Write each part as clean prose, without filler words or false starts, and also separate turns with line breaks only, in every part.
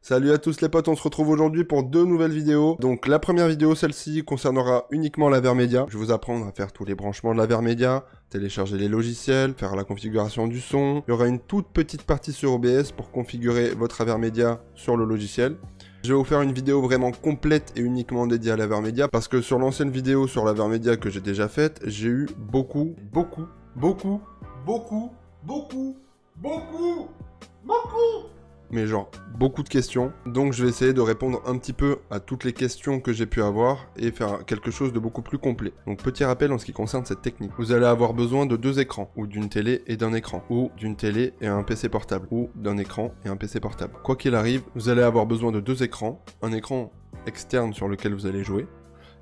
Salut à tous les potes, on se retrouve aujourd'hui pour deux nouvelles vidéos. Donc la première vidéo, celle-ci, concernera uniquement l'Avermedia. Je vais vous apprendre à faire tous les branchements de l'Avermedia, télécharger les logiciels, faire la configuration du son. Il y aura une toute petite partie sur OBS pour configurer votre Avermedia sur le logiciel. Je vais vous faire une vidéo vraiment complète et uniquement dédiée à l'Avermedia parce que sur l'ancienne vidéo sur l'Avermedia que j'ai déjà faite, j'ai eu beaucoup mais genre beaucoup de questions, donc je vais essayer de répondre un petit peu à toutes les questions que j'ai pu avoir et faire quelque chose de beaucoup plus complet. Donc petit rappel en ce qui concerne cette technique, vous allez avoir besoin de deux écrans, ou d'une télé et d'un écran, ou d'une télé et un PC portable, ou d'un écran et un PC portable. Quoi qu'il arrive, vous allez avoir besoin de deux écrans, un écran externe sur lequel vous allez jouer,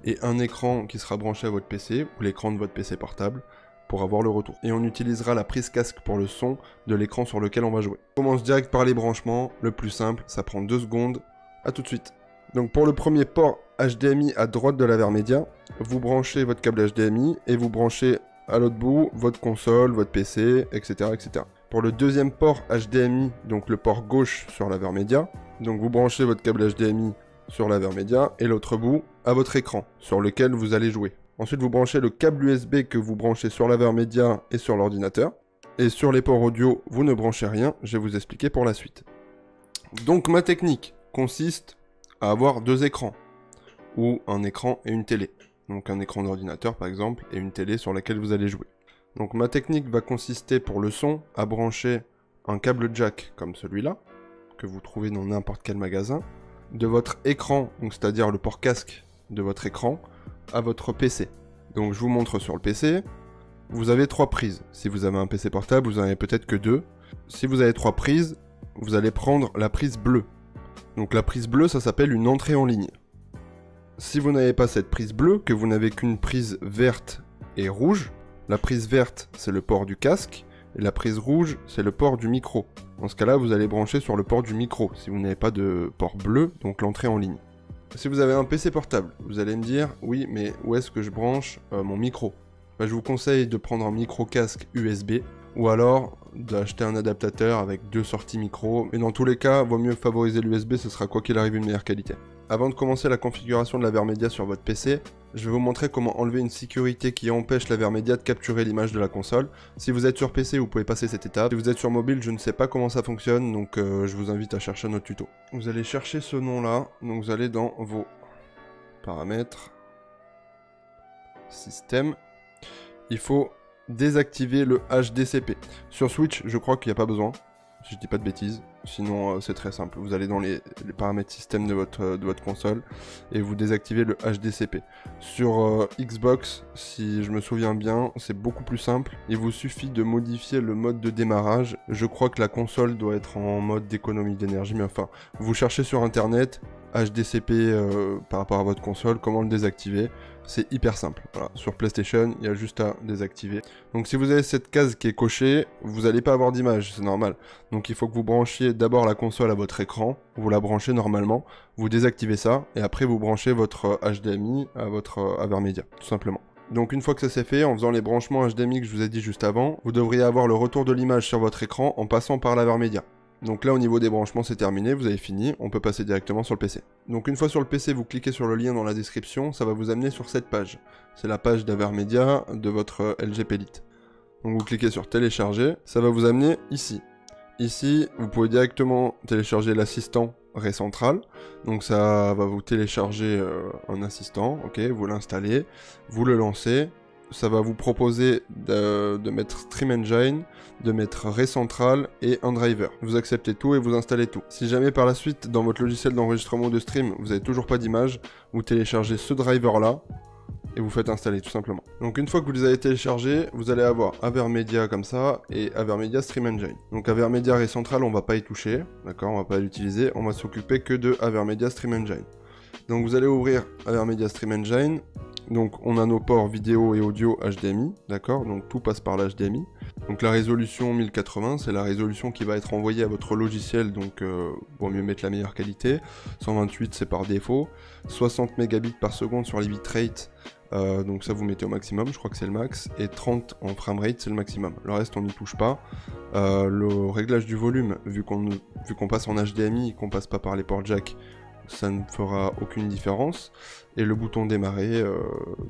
et un écran qui sera branché à votre PC, ou l'écran de votre PC portable, pour avoir le retour. Et on utilisera la prise casque pour le son de l'écran sur lequel on va jouer. On commence direct par les branchements, le plus simple, ça prend 2 secondes, à tout de suite. Donc pour le premier port HDMI à droite de l'Avermedia, vous branchez votre câble HDMI et vous branchez à l'autre bout votre console, votre PC, etc. etc. Pour le deuxième port HDMI, donc le port gauche sur l'Avermedia, donc vous branchez votre câble HDMI sur l'Avermedia et l'autre bout à votre écran sur lequel vous allez jouer. Ensuite, vous branchez le câble USB que vous branchez sur l'Avermedia et sur l'ordinateur. Et sur les ports audio, vous ne branchez rien, je vais vous expliquer pour la suite. Donc ma technique consiste à avoir deux écrans, ou un écran et une télé. Donc un écran d'ordinateur par exemple, et une télé sur laquelle vous allez jouer. Donc ma technique va consister pour le son à brancher un câble jack comme celui-là, que vous trouvez dans n'importe quel magasin, de votre écran, donc c'est-à-dire le port casque de votre écran, à votre PC. Donc je vous montre sur le PC, vous avez 3 prises. Si vous avez un PC portable, vous en avez peut-être que 2. Si vous avez 3 prises, vous allez prendre la prise bleue. Donc la prise bleue, ça s'appelle une entrée en ligne. Si vous n'avez pas cette prise bleue, que vous n'avez qu'une prise verte et rouge, la prise verte, c'est le port du casque, et la prise rouge, c'est le port du micro. Dans ce cas-là, vous allez brancher sur le port du micro, si vous n'avez pas de port bleu, donc l'entrée en ligne. Si vous avez un PC portable, vous allez me dire, oui, mais où est-ce que je branche mon micro ? Je vous conseille de prendre un micro casque USB, ou alors d'acheter un adaptateur avec 2 sorties micro, mais dans tous les cas, vaut mieux favoriser l'USB, ce sera quoi qu'il arrive une meilleure qualité. Avant de commencer la configuration de l'Avermedia sur votre PC, je vais vous montrer comment enlever une sécurité qui empêche l'Avermedia de capturer l'image de la console. Si vous êtes sur PC, vous pouvez passer cette étape. Si vous êtes sur mobile, je ne sais pas comment ça fonctionne, donc je vous invite à chercher notre tuto. Vous allez chercher ce nom-là, donc vous allez dans vos paramètres, système. Il faut désactiver le HDCP. Sur Switch, je crois qu'il n'y a pas besoin, si je dis pas de bêtises. Sinon, c'est très simple. Vous allez dans les paramètres système de votre console et vous désactivez le HDCP. Sur Xbox, si je me souviens bien, c'est beaucoup plus simple. Il vous suffit de modifier le mode de démarrage. Je crois que la console doit être en mode d'économie d'énergie, mais enfin, vous cherchez sur internet HDCP par rapport à votre console, comment le désactiver. C'est hyper simple. Voilà. Sur PlayStation, il y a juste à désactiver. Donc si vous avez cette case qui est cochée, vous n'allez pas avoir d'image, c'est normal. Donc il faut que vous branchiez d'abord la console à votre écran, vous la branchez normalement, vous désactivez ça, et après vous branchez votre HDMI à votre Avermedia, tout simplement. Donc une fois que ça c'est fait, en faisant les branchements HDMI que je vous ai dit juste avant, vous devriez avoir le retour de l'image sur votre écran en passant par l'Avermedia. Donc là au niveau des branchements c'est terminé, vous avez fini, on peut passer directement sur le PC. Donc une fois sur le PC, vous cliquez sur le lien dans la description, ça va vous amener sur cette page. C'est la page d'Avermedia de votre LG Pelite. Donc vous cliquez sur télécharger, ça va vous amener ici. Ici, vous pouvez directement télécharger l'assistant Recentral. Donc ça va vous télécharger un assistant, ok, vous l'installez, vous le lancez. Ça va vous proposer de mettre Stream Engine, de mettre Recentral et un driver. Vous acceptez tout et vous installez tout. Si jamais par la suite, dans votre logiciel d'enregistrement de stream, vous n'avez toujours pas d'image, vous téléchargez ce driver là et vous faites installer tout simplement. Donc une fois que vous les avez téléchargés, vous allez avoir Avermedia comme ça et Avermedia Stream Engine. Donc Avermedia Recentral, on va pas y toucher, d'accord, on va pas l'utiliser, on va s'occuper que de Avermedia Stream Engine. Donc vous allez ouvrir Avermedia Stream Engine. Donc on a nos ports vidéo et audio HDMI, d'accord, donc tout passe par l'HDMI. Donc la résolution 1080, c'est la résolution qui va être envoyée à votre logiciel, donc vaut mieux mettre la meilleure qualité. 128 c'est par défaut. 60 mégabits par seconde sur les bitrates, Donc ça vous mettez au maximum, je crois que c'est le max, et 30 en framerate c'est le maximum. Le reste on n'y touche pas. Le réglage du volume, vu qu'on passe en HDMI, qu'on passe pas par les ports jack, ça ne fera aucune différence. Et le bouton démarrer,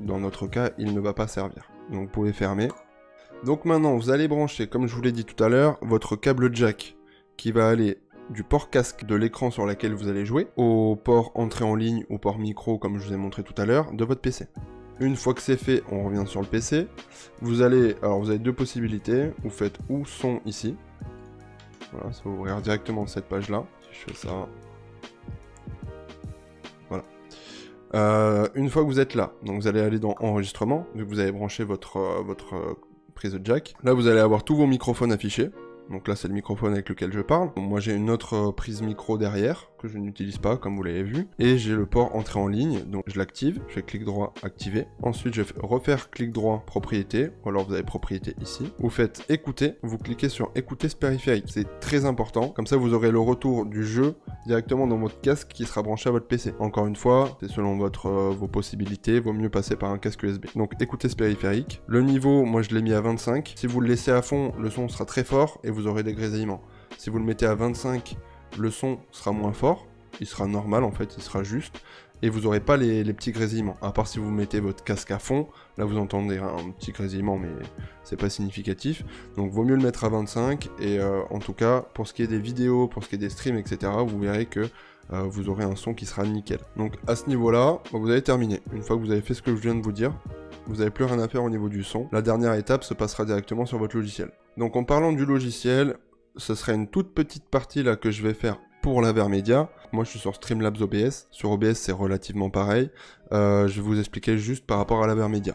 dans notre cas, il ne va pas servir. Donc vous pouvez fermer. Donc maintenant vous allez brancher, comme je vous l'ai dit tout à l'heure, votre câble jack qui va aller du port casque de l'écran sur lequel vous allez jouer, au port entrée en ligne, au port micro comme je vous ai montré tout à l'heure, de votre PC. Une fois que c'est fait, on revient sur le PC. Vous avez deux possibilités. Vous faites ou son ici. Voilà, ça va ouvrir directement cette page-là. Si je fais ça. Voilà. Une fois que vous êtes là, donc vous allez aller dans enregistrement, vu que vous avez branché votre prise de jack. Là, vous allez avoir tous vos microphones affichés. Donc là, c'est le microphone avec lequel je parle. Donc, moi, j'ai une autre prise micro derrière, que je n'utilise pas, comme vous l'avez vu. Et j'ai le port entrée en ligne, donc je l'active. Je fais clic droit, activer. Ensuite, je vais refaire clic droit, propriété. Ou alors, vous avez propriété ici. Vous faites écouter. Vous cliquez sur écouter ce périphérique. C'est très important. Comme ça, vous aurez le retour du jeu directement dans votre casque qui sera branché à votre PC. Encore une fois, c'est selon vos possibilités. Vaut mieux passer par un casque USB. Donc, écoutez ce périphérique. Le niveau, moi, je l'ai mis à 25. Si vous le laissez à fond, le son sera très fort et vous aurez des grésillements. Si vous le mettez à 25, le son sera moins fort, il sera normal en fait, il sera juste, et vous n'aurez pas les petits grésillements. À part si vous mettez votre casque à fond, là vous entendez un petit grésillement, mais c'est pas significatif. Donc vaut mieux le mettre à 25, et en tout cas, pour ce qui est des vidéos, pour ce qui est des streams, etc., vous verrez que vous aurez un son qui sera nickel. Donc à ce niveau-là, vous avez terminé. Une fois que vous avez fait ce que je viens de vous dire, vous n'avez plus rien à faire au niveau du son. La dernière étape se passera directement sur votre logiciel. Donc en parlant du logiciel, ce serait une toute petite partie là que je vais faire pour l'Avermedia. Moi je suis sur Streamlabs OBS. Sur OBS c'est relativement pareil. Je vais vous expliquer juste par rapport à l'Avermedia.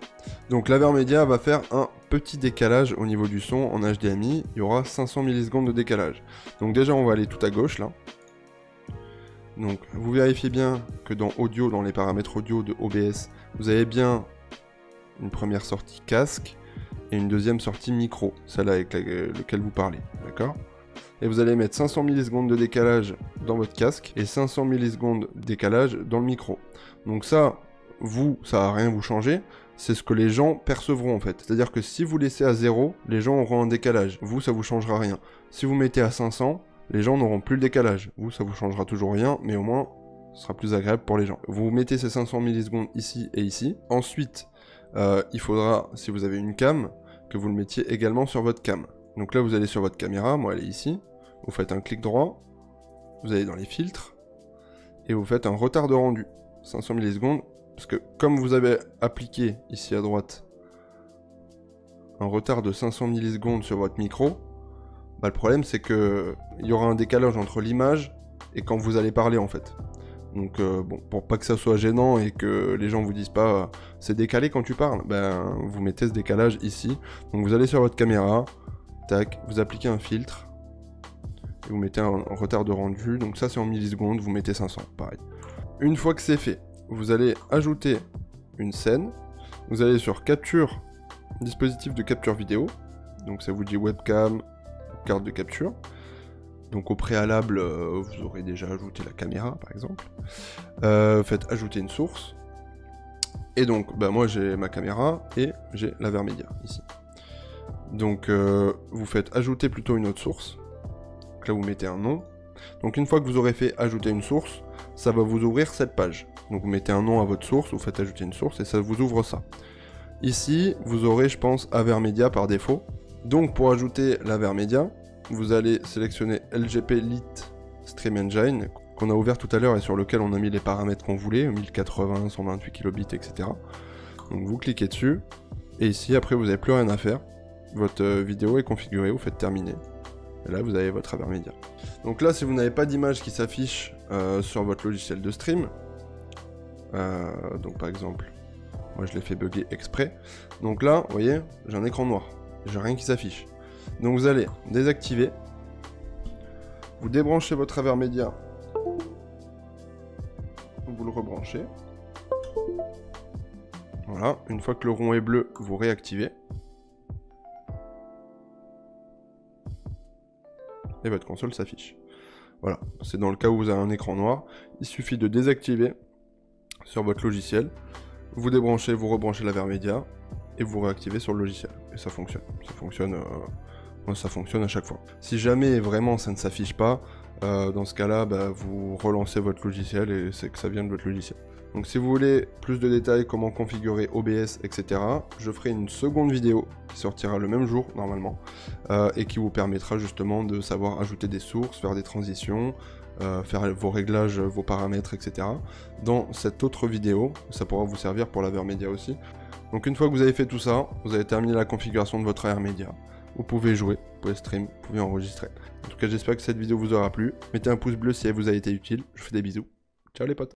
Donc l'Avermedia va faire un petit décalage au niveau du son en HDMI. Il y aura 500 millisecondes de décalage. Donc déjà on va aller tout à gauche là. Donc vous vérifiez bien que dans audio, dans les paramètres audio de OBS, vous avez bien une première sortie casque et une deuxième sortie micro, celle avec laquelle vous parlez, d'accord? Et vous allez mettre 500 millisecondes de décalage dans votre casque et 500 millisecondes de décalage dans le micro. Donc ça va rien vous changer, c'est ce que les gens percevront en fait. C'est-à-dire que si vous laissez à 0, les gens auront un décalage. Vous, ça vous changera rien. Si vous mettez à 500, les gens n'auront plus le décalage. Vous, ça vous changera toujours rien, mais au moins, ce sera plus agréable pour les gens. Vous mettez ces 500 millisecondes ici et ici. Ensuite, il faudra, si vous avez une cam, que vous le mettiez également sur votre cam. Donc là, vous allez sur votre caméra, moi elle est ici, vous faites un clic droit, vous allez dans les filtres, et vous faites un retard de rendu, 500 millisecondes, parce que comme vous avez appliqué ici à droite un retard de 500 millisecondes sur votre micro, bah, le problème c'est que il y aura un décalage entre l'image et quand vous allez parler en fait. Donc bon, pour pas que ça soit gênant et que les gens vous disent pas c'est décalé quand tu parles, ben vous mettez ce décalage ici. Donc vous allez sur votre caméra, tac, vous appliquez un filtre et vous mettez un retard de rendu. Donc ça c'est en millisecondes, vous mettez 500, pareil. Une fois que c'est fait, vous allez ajouter une scène. Vous allez sur capture, dispositif de capture vidéo. Donc ça vous dit webcam, carte de capture. Donc au préalable, vous aurez déjà ajouté la caméra par exemple. Faites ajouter une source. Et donc bah, moi j'ai ma caméra et j'ai l'Avermedia ici. Donc vous faites ajouter plutôt une autre source. Donc là vous mettez un nom. Donc une fois que vous aurez fait ajouter une source, ça va vous ouvrir cette page. Donc vous mettez un nom à votre source, vous faites ajouter une source et ça vous ouvre ça. Ici vous aurez je pense Avermedia par défaut. Donc pour ajouter l'Avermedia, vous allez sélectionner LGP Lite Stream Engine qu'on a ouvert tout à l'heure et sur lequel on a mis les paramètres qu'on voulait, 1080, 128 kilobits, etc. Donc vous cliquez dessus et ici après vous n'avez plus rien à faire. Votre vidéo est configurée, vous faites terminer. Et là vous avez votre Avermedia. Donc là si vous n'avez pas d'image qui s'affiche sur votre logiciel de stream, donc par exemple, moi je l'ai fait bugger exprès. Donc là, vous voyez, j'ai un écran noir, j'ai rien qui s'affiche. Donc vous allez désactiver, vous débranchez votre Avermedia, vous le rebranchez. Voilà, une fois que le rond est bleu, vous réactivez. Et votre console s'affiche. Voilà, c'est dans le cas où vous avez un écran noir. Il suffit de désactiver sur votre logiciel vous débranchez, vous rebranchez la VRmedia et vous réactivez sur le logiciel. Et ça fonctionne. Ça fonctionne à chaque fois. Si jamais vraiment ça ne s'affiche pas, dans ce cas-là, vous relancez votre logiciel et c'est que ça vient de votre logiciel. Donc si vous voulez plus de détails, comment configurer OBS, etc., je ferai une seconde vidéo qui sortira le même jour normalement et qui vous permettra justement de savoir ajouter des sources, faire des transitions, faire vos réglages, vos paramètres, etc. Dans cette autre vidéo, ça pourra vous servir pour la VRmedia aussi. Donc une fois que vous avez fait tout ça, vous avez terminé la configuration de votre VRmedia. Vous pouvez jouer, vous pouvez stream, vous pouvez enregistrer. En tout cas, j'espère que cette vidéo vous aura plu. Mettez un pouce bleu si elle vous a été utile. Je vous fais des bisous. Ciao les potes.